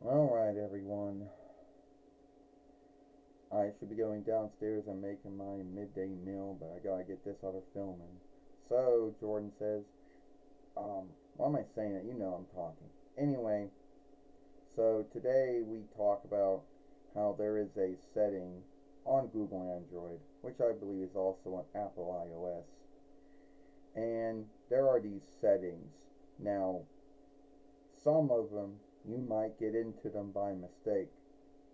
Alright, everyone. I should be going downstairs and making my midday meal, but I gotta get this other film in. So, Jordan says, why am I saying that? You know I'm talking. Anyway, so today we talk about how there is a setting on Google Android, which I believe is also on Apple iOS. And there are these settings. Now, some of them you might get into them by mistake,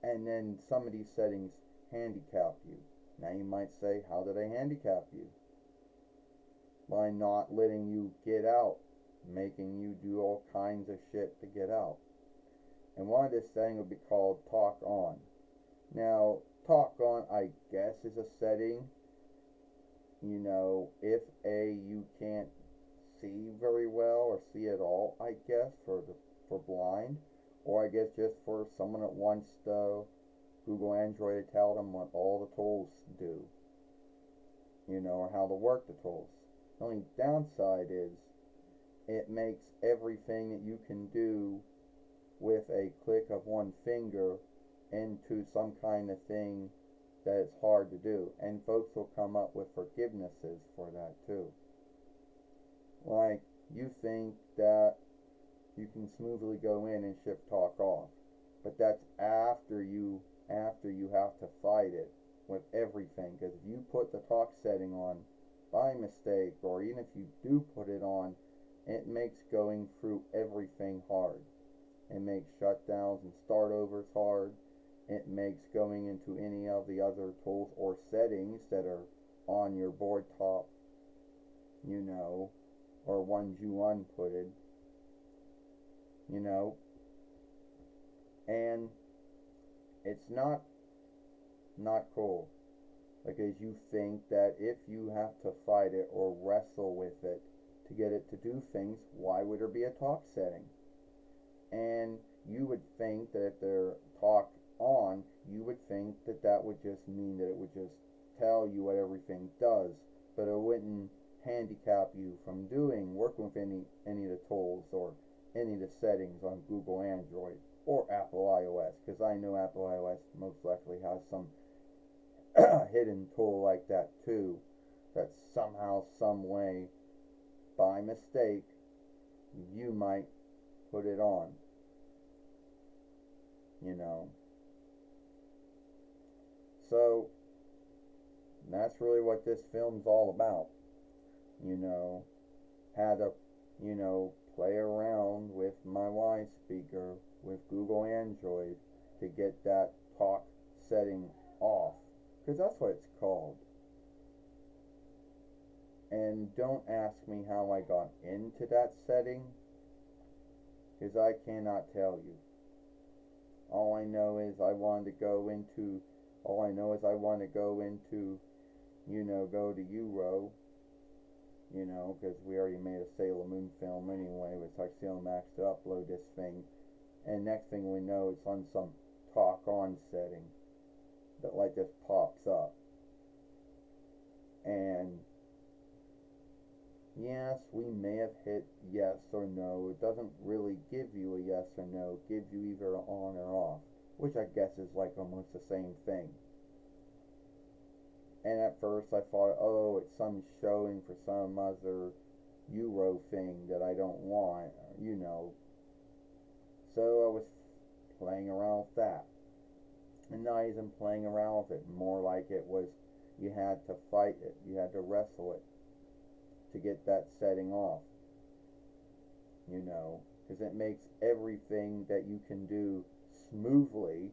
and then some of these settings handicap you. Now you might say, how do they handicap you? By not letting you get out, making you do all kinds of shit to get out. And one of this setting would be called talk on. Now, talk on, I guess, is a setting. If you can't see very well or see at all, I guess, for blind, or I guess just for someone that wants the Google Android to tell them what all the tools do, or how to work the tools. The only downside is it makes everything that you can do with a click of one finger into some kind of thing that it's hard to do. And folks will come up with forgivenesses for that too. Like, you think that you can smoothly go in and shift talk off, but that's after you have to fight it with everything. Because if you put the talk setting on by mistake, or even if you do put it on, it makes going through everything hard. It makes shutdowns and start overs hard. It makes going into any of the other tools or settings that are on your board top, you know, or ones you unputted, you know, and it's not cool, because you think that if you have to fight it or wrestle with it to get it to do things, why would there be a talk setting? And you would think that if they're talk on, you would think that that would just mean that it would just tell you what everything does, but it wouldn't handicap you from working with any of the tools or any of the settings on Google Android or Apple iOS, because I know Apple iOS most likely has some hidden tool like that too, that somehow, some way, by mistake, you might put it on, you know. So that's really what this film's all about. You know, how to, play around with my Y speaker with Google Android to get that talk setting off, because that's what it's called. And don't ask me how I got into that setting, because I cannot tell you. All I know is I wanted to go into, all I know is I want to go into, go to Euro, because we already made a Sailor Moon film anyway. It's like Sailor Max to upload this thing. And next thing we know, it's on some talk on setting that like this pops up. And yes, we may have hit yes or no. It doesn't really give you a yes or no. It gives you either on or off, which I guess is like almost the same thing. And at first I thought, oh, it's some showing for some other Euro thing that I don't want. So I was playing around with that. And now I isn't playing around with it. More like it was, you had to fight it, you had to wrestle it to get that setting off. Because it makes everything that you can do smoothly,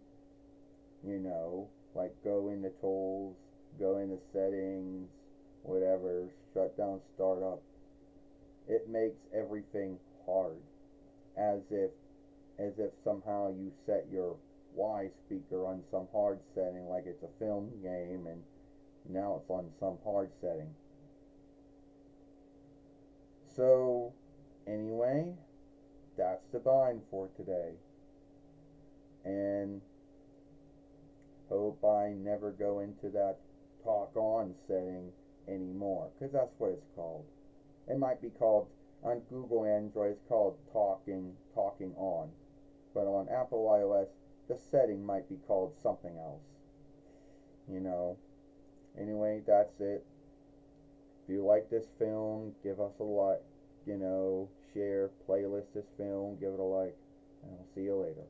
like go into tools, go into settings, whatever, shut down startup. It makes everything hard, as if somehow you set your Y speaker on some hard setting, like it's a film game, and now it's on some hard setting. So, anyway, that's the bind for today. And hope I never go into that talk on setting anymore, because that's what it's called. It might be called, on Google Android, it's called talking on. but on Apple iOS, the setting might be called something else. You know. Anyway, that's it. If you like this film, give us a like. Share, playlist this film, give it a like, and I'll see you later.